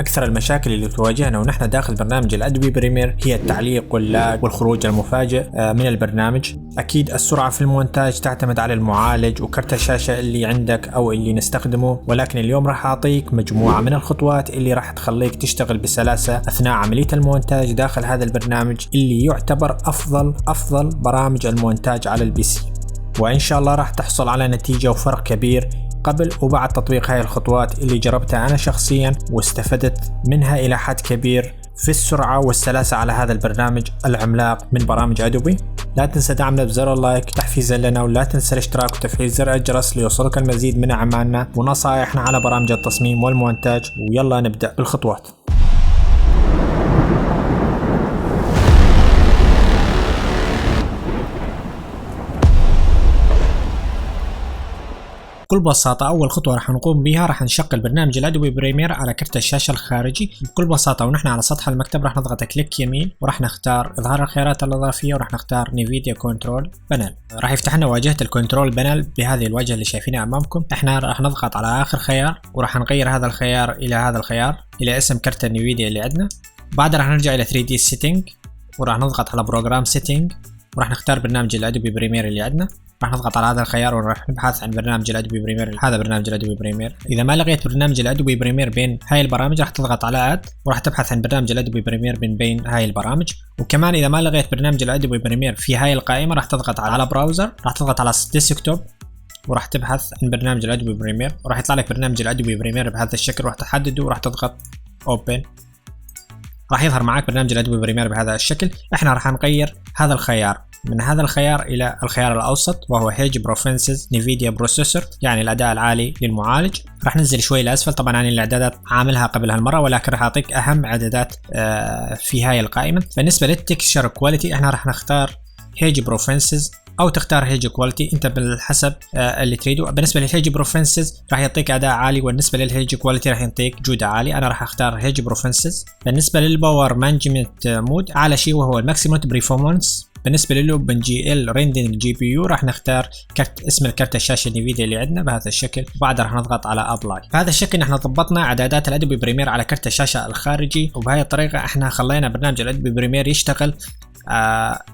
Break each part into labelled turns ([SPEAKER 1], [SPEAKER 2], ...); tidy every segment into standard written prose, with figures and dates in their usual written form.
[SPEAKER 1] أكثر المشاكل اللي تواجهنا ونحن داخل برنامج الأدوبي بريمير هي التعليق واللاج والخروج المفاجئ من البرنامج. أكيد السرعة في المونتاج تعتمد على المعالج وكرت الشاشة اللي عندك أو اللي نستخدمه، ولكن اليوم راح أعطيك مجموعة من الخطوات اللي راح تخليك تشتغل بسلاسة أثناء عملية المونتاج داخل هذا البرنامج اللي يعتبر أفضل برامج المونتاج على البي سي، وإن شاء الله راح تحصل على نتيجة وفرق كبير قبل وبعد تطبيق هاي الخطوات اللي جربتها أنا شخصيا واستفدت منها إلى حد كبير في السرعة والسلاسة على هذا البرنامج العملاق من برامج أدوبي. لا تنسى دعمنا بزر اللايك تحفيزا لنا، ولا تنسى الاشتراك وتفعيل زر الجرس ليوصلك المزيد من أعمالنا ونصائحنا على برامج التصميم والمونتاج. ويلا نبدأ بالخطوات. بكل بساطة أول خطوة راح نقوم بها راح نشغل برنامج الأدوبي بريمير على كرت الشاشة الخارجي. بكل بساطة ونحن على سطح المكتب راح نضغط كليك يمين وراح نختار إظهار الخيارات الإضافية وراح نختار نيفيديا كنترول بانل. راح يفتح لنا واجهة الكنترول بانل بهذه الواجهة اللي شايفينها أمامكم. احنا راح نضغط على آخر خيار وراح نغير هذا الخيار إلى اسم كرت النيفيديا اللي عندنا. بعد راح نرجع إلى 3D سيتنج وراح نضغط على بروجرام سيتنج وراح نختار برنامج الأدوبي بريمير اللي عندنا. راح نضغط على هذا الخيار وراح نبحث عن برنامج الأدوبي بريمير. هذا برنامج الأدوبي بريمير. إذا ما لقيت برنامج الأدوبي بريمير بين هاي البرامج راح تضغط على اد وراح تبحث عن برنامج الأدوبي بريمير بين هاي البرامج. وكمان إذا ما لقيت برنامج الأدوبي بريمير في هاي القائمة راح تضغط على براوزر، راح تضغط على ديسكتوب وراح تبحث عن برنامج الأدوبي بريمير وراح يطلع لك برنامج الأدوبي بريمير بهذا الشكل. راح تحدده وراح تضغط اوبن، راح يظهر معك برنامج الأدوبي بريمير بهذا الشكل. احنا راح نغير هذا الخيار من هذا الخيار إلى الخيار الأوسط وهو هيج بروفنسز نيفيديا بروسيسور، يعني الأداء العالي للمعالج. راح ننزل شوي لأسفل، طبعا يعني الإعدادات عاملها قبل هالمرة ولكن راح أعطيك أهم إعدادات في هاي القائمة. بالنسبة للتكستشر كواليتي احنا راح نختار هيج بروفنسز أو تختار هيج كواليتي انت بالحسب اللي تريده. بالنسبة للهيج بروفنسز راح يعطيك أداء عالي، وبالنسبة للهيج كواليتي راح يعطيك جودة عالية. أنا راح أختار هيج بروفنسز. بالنسبة للباور مانجمنت مود أعلى شيء وهو الماكسيموم بريفورمانس. بالنسبة للوبن جي ال ريندنج جي بي يو راح نختار اسم الكرت الشاشة نيفيديا اللي عندنا بهذا الشكل، وبعدها راح نضغط على ابلاي. بهذا الشكل نحن ضبطنا اعدادات الادوبي بريمير على كرت الشاشة الخارجي، وبهذه الطريقة احنا خلينا برنامج الادوبي بريمير يشتغل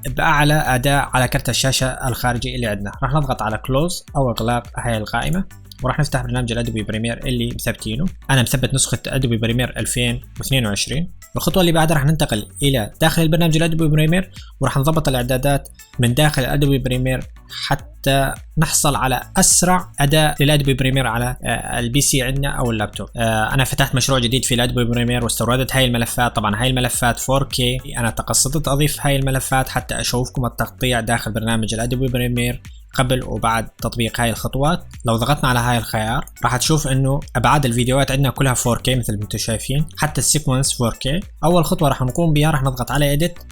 [SPEAKER 1] بأعلى أداء على كرت الشاشة الخارجي اللي عندنا. راح نضغط على كلوز أو إغلاق هاي القائمة وراح نفتح برنامج الأدوبي بريمير اللي مثبتينه. أنا مثبت نسخة أدوبي بريمير 2022. الخطوة اللي بعدها راح ننتقل إلى داخل البرنامج الأدوبي بريمير وراح نضبط الإعدادات من داخل الأدوبي بريمير حتى نحصل على أسرع أداء للأدوبي بريمير على البي سي عندنا أو اللابتوب. أنا فتحت مشروع جديد في الأدوبي بريمير واستوردت هاي الملفات. طبعا هاي الملفات 4K. أنا تقصدت أضيف هاي الملفات حتى أشوفكم التقطيع داخل برنامج الأدوبي بريمير قبل وبعد تطبيق هاي الخطوات. لو ضغطنا على هاي الخيار راح تشوف انه ابعاد الفيديوهات عندنا كلها 4K مثل ما انتم شايفين، حتى السيكونس 4K. اول خطوه راح نقوم بها راح نضغط على edit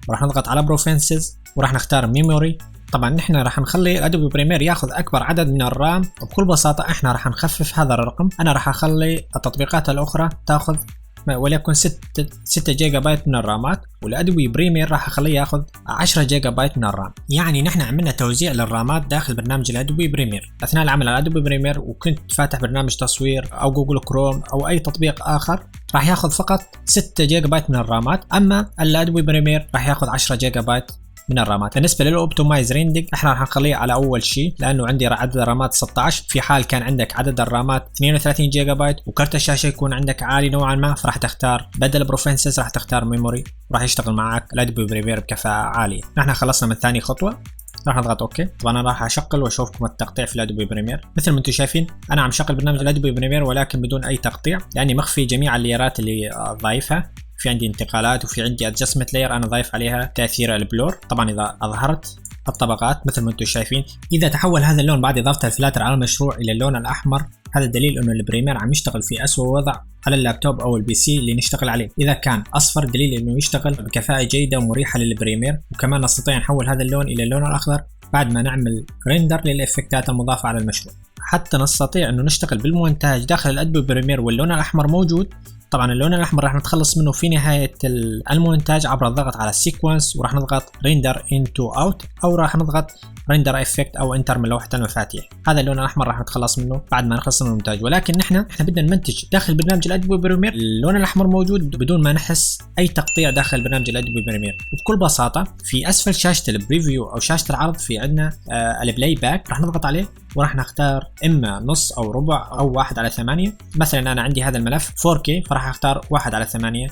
[SPEAKER 1] وراح نضغط على بروفنسز وراح نختار ميموري. طبعا نحن راح نخلي الادوبي بريمير ياخذ اكبر عدد من الرام، وبكل بساطه احنا راح نخفف هذا الرقم. انا راح اخلي التطبيقات الاخرى تاخذ وليكن 6 جيجا بايت من الرامات، والادوبي بريمير راح اخليه ياخذ 10 جيجا بايت من الرام. يعني نحن عملنا توزيع للرامات داخل برنامج الادوبي بريمير. اثناء العمل على الادوبي بريمير وكنت فاتح برنامج تصوير او جوجل كروم او اي تطبيق اخر راح ياخذ فقط 6 جيجا بايت من الرامات، اما الادوبي بريمير راح ياخذ 10 جيجا بايت من الرامات. بالنسبه للاوبتمايز ريندنج احنا راح نخليه على اول شيء لانه عندي عدد الرامات 16، في حال كان عندك عدد الرامات 32 جيجا بايت وكرت الشاشه يكون عندك عالي نوعا ما فراح تختار بدل بروفنسز راح تختار ميموري وراح يشتغل معك الادوبي بريمير بكفاءه عاليه. نحن خلصنا من ثاني خطوه راح نضغط اوكي. طبعا انا راح اشغل واشوفكم التقطيع في الادوبي بريمير. مثل ما انتم شايفين انا عم شغل برنامج الادوبي بريمير ولكن بدون اي تقطيع، لاني مخفي جميع الليرات اللي ضايفها. في عندي انتقالات وفي عندي ادجستمنت لاير انا ضايف عليها تاثير البلور. طبعا اذا اظهرت الطبقات مثل ما انتم شايفين اذا تحول هذا اللون بعد اضافه الفلاتر على المشروع الى اللون الاحمر، هذا دليل انه البريمير عم يشتغل في اسوأ وضع على اللابتوب او البي سي اللي نشتغل عليه. اذا كان اصفر دليل انه يشتغل بكفاءه جيده ومريحه للبريمير. وكمان نستطيع نحول هذا اللون الى اللون الاخضر بعد ما نعمل ريندر للإفكتات المضافة على المشروع. حتى نستطيع انه نشتغل بالمونتاج داخل الادوبي بريمير واللون الاحمر موجود طبعا اللون الاحمر راح نتخلص منه في نهايه المونتاج عبر الضغط على السيكونس، وراح نضغط ريندر انتو اوت، او راح نضغط ريندر افكت او انتر من لوحه المفاتيح. هذا اللون الاحمر راح نتخلص منه بعد ما نخلص من المونتاج. ولكن احنا بدنا نمنتج داخل برنامج الادوبي بريمير، اللون الاحمر موجود بدون ما نحس اي تقطيع داخل برنامج الادوبي بريمير. وبكل بساطه في اسفل شاشه البريفيو او شاشه العرض في عندنا البلاي باك، راح نضغط عليه وراح نختار اما نص او ربع او 1/8. مثلا انا عندي هذا الملف 4K فراح اختار 1/8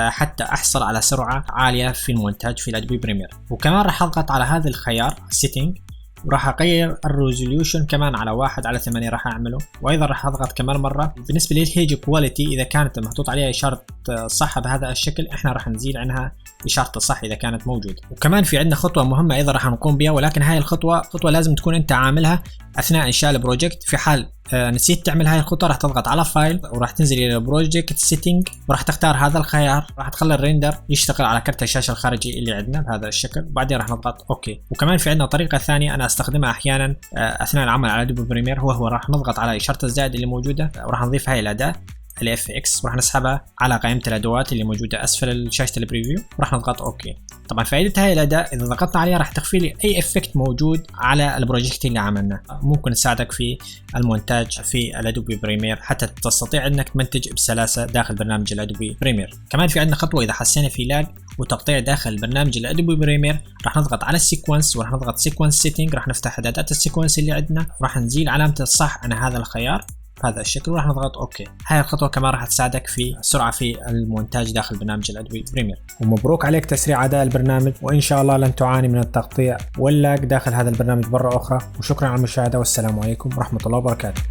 [SPEAKER 1] حتى احصل على سرعه عاليه في المونتاج في الادوبي بريمير. وكمان راح اضغط على هذا الخيار سيتنج وراح اغير الريزوليوشن كمان على 1/8 راح اعمله. وايضا راح اضغط كمان مره. بالنسبه للهيج كواليتي اذا كانت محطوط عليها اشاره صح بهذا الشكل احنا راح نزيل عنها اشاره الصح اذا كانت موجوده. وكمان في عندنا خطوه مهمه ايضا راح نقوم بها، ولكن هاي الخطوه لازم تكون انت عاملها اثناء انشاء البروجكت. في حال نسيت تعمل هاي الخطوه راح تضغط على فايل وراح تنزل الى البروجكت سيتنج وراح تختار هذا الخيار، راح تخلي الريندر يشتغل على كرت الشاشه الخارجي اللي عندنا بهذا الشكل، وبعدين راح نضغط اوكي. وكمان في عندنا طريقه ثانيه انا استخدمها احيانا اثناء العمل على ادوبي بريمير، هو راح نضغط على اشاره الزائد اللي موجوده وراح نضيف هاي الاداه الاف اكس وراح نسحبها على قائمه الادوات اللي موجوده اسفل شاشه البريفيو وراح نضغط اوكي. طبعا فائده هاي الاداه اذا ضغطنا عليها راح تخفي لي اي افكت موجود على البروجكت اللي عملناه، ممكن تساعدك في المونتاج في الادوبي بريمير حتى تستطيع انك تمنتج بسلاسه داخل برنامج الادوبي بريمير. كمان في عندنا خطوه اذا حسينا في لاج وتقطيع داخل برنامج الادوبي بريمير راح نضغط على السيكونس وراح نضغط سيكونس سيتنج، راح نفتح اعدادات السيكونس اللي عندنا وراح نزيل علامه الصح عن هذا الخيار بهذا الشكل وراح نضغط اوكي. هاي الخطوه كمان راح تساعدك في السرعه في المونتاج داخل برنامج الادوبي بريمير. ومبروك عليك تسريع اداء البرنامج، وان شاء الله لن تعاني من التقطيع واللاج داخل هذا البرنامج مره اخرى. وشكرا على المشاهده والسلام عليكم ورحمه الله وبركاته.